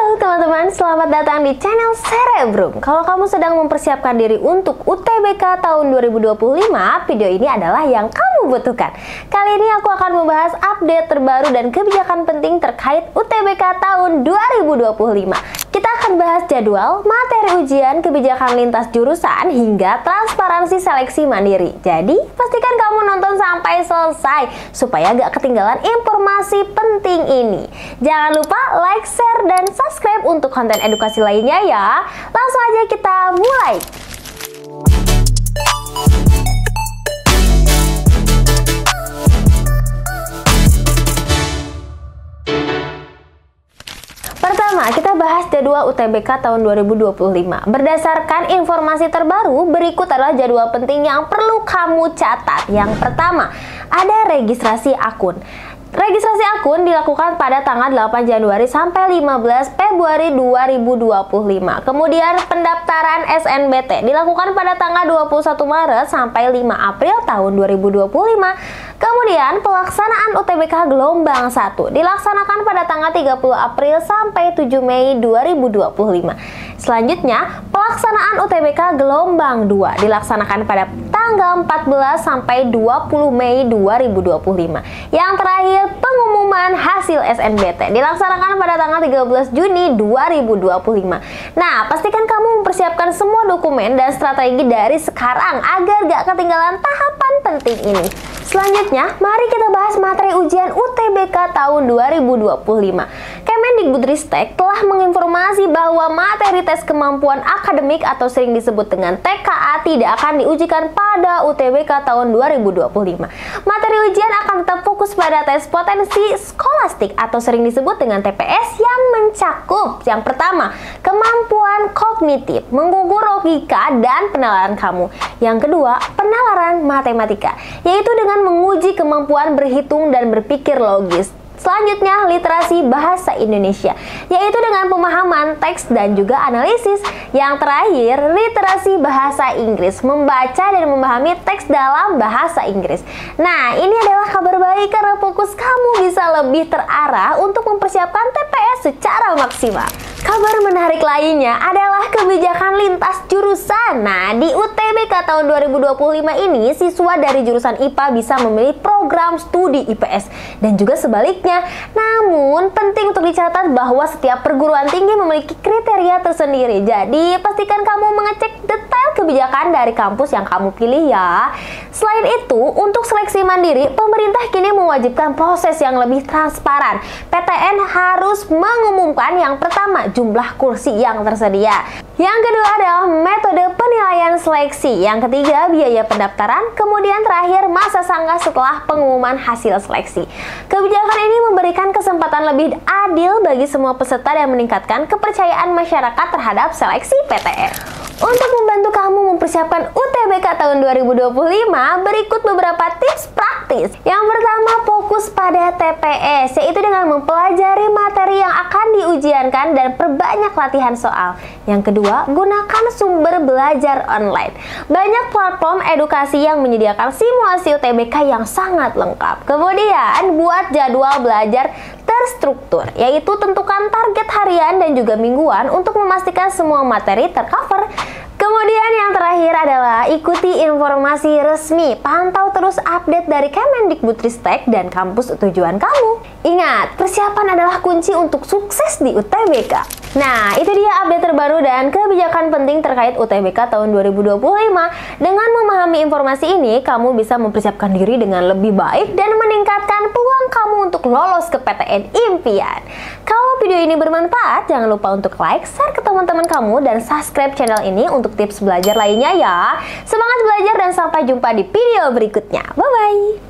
Halo teman-teman, selamat datang di channel Cerebrum. Kalau kamu sedang mempersiapkan diri untuk UTBK tahun 2025, video ini adalah yang kamu butuhkan. Kali ini aku akan membahas update terbaru dan kebijakan penting terkait UTBK tahun 2025. Kita akan bahas jadwal, materi ujian, kebijakan lintas jurusan, hingga transparansi seleksi mandiri. Jadi, pastikan kamu nonton sampai selesai supaya gak ketinggalan informasi penting ini. Jangan lupa like, share, dan subscribe untuk konten edukasi lainnya ya. Langsung aja kita mulai. Pertama, kita bahas jadwal UTBK tahun 2025. Berdasarkan informasi terbaru, berikut adalah jadwal penting yang perlu kamu catat. Yang pertama, ada registrasi akun. Registrasi akun dilakukan pada tanggal 8 Januari sampai 15 Februari 2025. Kemudian pendaftaran SNBT dilakukan pada tanggal 21 Maret sampai 5 April tahun 2025. Kemudian pelaksanaan UTBK gelombang 1 dilaksanakan pada tanggal 30 April sampai 7 Mei 2025. Selanjutnya, pelaksanaan UTBK gelombang 2 dilaksanakan pada tanggal 14 sampai 20 Mei 2025. Yang terakhir, pengumuman hasil SNBT dilaksanakan pada tanggal 13 Juni 2025. Nah, pastikan kamu mempersiapkan semua dokumen dan strategi dari sekarang agar gak ketinggalan tahapan penting ini. Selanjutnya, mari kita bahas materi ujian UTBK tahun 2025. Kemendikbudristek telah menginformasi bahwa materi tes kemampuan akademik atau sering disebut dengan TKA tidak akan diujikan pada UTBK tahun 2025. Materi ujian akan tetap fokus pada tes potensi skolastik atau sering disebut dengan TPS yang mencakup yang pertama, kemampuan kognitif, mengukur logika dan penalaran kamu. Yang kedua, penalaran matematika, yaitu dengan menguji kemampuan berhitung dan berpikir logis. Selanjutnya, literasi bahasa Indonesia, yaitu dengan pemahaman teks dan juga analisis. Yang terakhir, literasi bahasa Inggris, membaca dan memahami teks dalam bahasa Inggris. Nah, ini adalah kabar baik karena fokus kamu bisa lebih terarah untuk mempersiapkan TPS secara maksimal. Kabar menarik lainnya adalah kebijakan lintas jurusan. Nah, di UTBK tahun 2025 ini, siswa dari jurusan IPA bisa memilih program studi IPS dan juga sebaliknya. Namun, penting untuk dicatat bahwa setiap perguruan tinggi memiliki kriteria tersendiri. Jadi, pastikan kamu mengecek detail kebijakan dari kampus yang kamu pilih ya. Selain itu, untuk seleksi mandiri, pemerintah kini mewajibkan proses yang lebih transparan. PTN harus mengumumkan yang pertama, jumlah kursi yang tersedia. Yang kedua adalah metode penilaian seleksi. Yang ketiga, biaya pendaftaran. Kemudian terakhir, masa sangka setelah pengumuman hasil seleksi. Kebijakan ini memberikan kesempatan lebih adil bagi semua peserta dan meningkatkan kepercayaan masyarakat terhadap seleksi PTN. Untuk membantu kamu mempersiapkan UTBK tahun 2025, berikut beberapa tips praktis. Yang pertama, fokus pada TPS, yaitu dengan mempelajari materi yang akan diujiankan dan perbanyak latihan soal. Yang kedua, gunakan sumber belajar online. Banyak platform edukasi yang menyediakan simulasi UTBK yang sangat lengkap. Kemudian, buat jadwal belajar terstruktur, yaitu tentukan target harian dan juga mingguan untuk memastikan semua materi tercover. Kemudian yang terakhir adalah ikuti informasi resmi, pantau terus update dari Kemendikbudristek dan kampus tujuan kamu. Ingat, persiapan adalah kunci untuk sukses di UTBK. Nah, itu dia update terbaru dan kebijakan penting terkait UTBK tahun 2025. Dengan memahami informasi ini, kamu bisa mempersiapkan diri dengan lebih baik dan meningkatkan peluang kamu untuk lolos ke PTN impian. Kalau video ini bermanfaat, jangan lupa untuk like, share ke teman-teman kamu, dan subscribe channel ini untuk tips belajar lainnya ya. Semangat belajar dan sampai jumpa di video berikutnya. Bye-bye!